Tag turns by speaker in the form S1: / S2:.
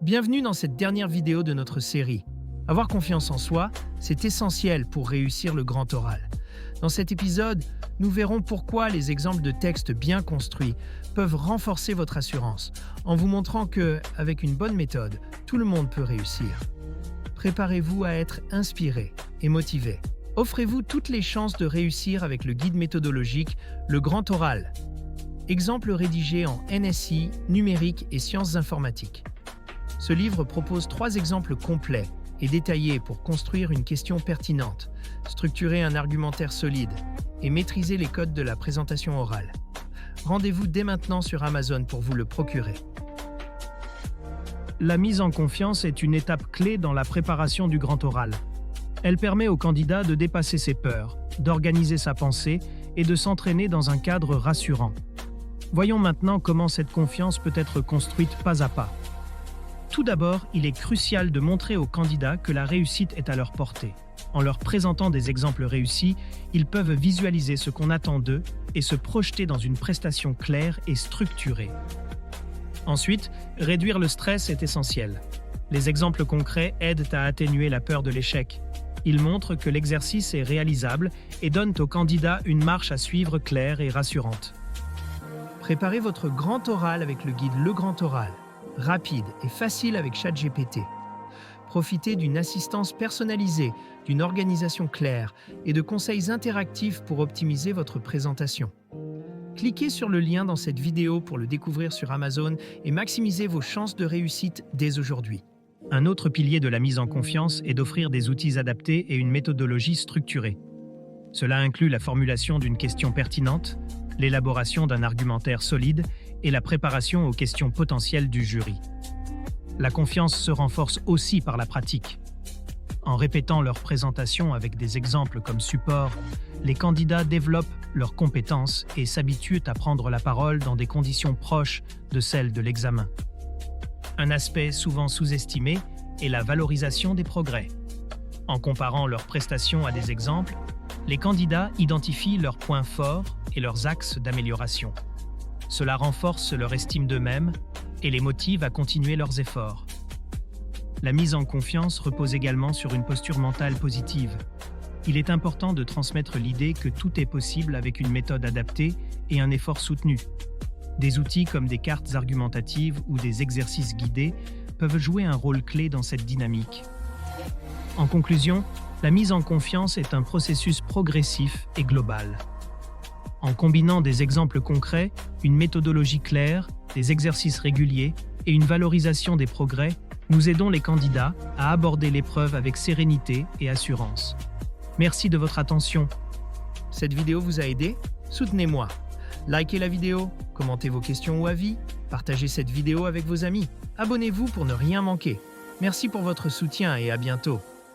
S1: Bienvenue dans cette dernière vidéo de notre série. Avoir confiance en soi, c'est essentiel pour réussir le grand oral. Dans cet épisode, nous verrons pourquoi les exemples de textes bien construits peuvent renforcer votre assurance, en vous montrant que, avec une bonne méthode, tout le monde peut réussir. Préparez-vous à être inspiré et motivé. Offrez-vous toutes les chances de réussir avec le guide méthodologique Le Grand Oral. Exemple rédigé en NSI, numérique et sciences informatiques. Ce livre propose 3 exemples complets et détaillés pour construire une question pertinente, structurer un argumentaire solide et maîtriser les codes de la présentation orale. Rendez-vous dès maintenant sur Amazon pour vous le procurer.
S2: La mise en confiance est une étape clé dans la préparation du grand oral. Elle permet au candidat de dépasser ses peurs, d'organiser sa pensée et de s'entraîner dans un cadre rassurant. Voyons maintenant comment cette confiance peut être construite pas à pas. Tout d'abord, il est crucial de montrer aux candidats que la réussite est à leur portée. En leur présentant des exemples réussis, ils peuvent visualiser ce qu'on attend d'eux et se projeter dans une prestation claire et structurée. Ensuite, réduire le stress est essentiel. Les exemples concrets aident à atténuer la peur de l'échec. Ils montrent que l'exercice est réalisable et donnent aux candidats une marche à suivre claire et rassurante.
S1: Préparez votre grand oral avec le guide Le Grand Oral, rapide et facile avec ChatGPT. Profitez d'une assistance personnalisée, d'une organisation claire et de conseils interactifs pour optimiser votre présentation. Cliquez sur le lien dans cette vidéo pour le découvrir sur Amazon et maximisez vos chances de réussite dès aujourd'hui.
S2: Un autre pilier de la mise en confiance est d'offrir des outils adaptés et une méthodologie structurée. Cela inclut la formulation d'une question pertinente, l'élaboration d'un argumentaire solide et la préparation aux questions potentielles du jury. La confiance se renforce aussi par la pratique. En répétant leur présentation avec des exemples comme support, les candidats développent leurs compétences et s'habituent à prendre la parole dans des conditions proches de celles de l'examen. Un aspect souvent sous-estimé est la valorisation des progrès. En comparant leurs prestations à des exemples, les candidats identifient leurs points forts et leurs axes d'amélioration. Cela renforce leur estime d'eux-mêmes et les motive à continuer leurs efforts. La mise en confiance repose également sur une posture mentale positive. Il est important de transmettre l'idée que tout est possible avec une méthode adaptée et un effort soutenu. Des outils comme des cartes argumentatives ou des exercices guidés peuvent jouer un rôle clé dans cette dynamique. En conclusion, la mise en confiance est un processus progressif et global. En combinant des exemples concrets, une méthodologie claire, des exercices réguliers et une valorisation des progrès, nous aidons les candidats à aborder l'épreuve avec sérénité et assurance. Merci de votre attention.
S1: Cette vidéo vous a aidé? Soutenez-moi. Likez la vidéo, commentez vos questions ou avis, partagez cette vidéo avec vos amis. Abonnez-vous pour ne rien manquer. Merci pour votre soutien et à bientôt.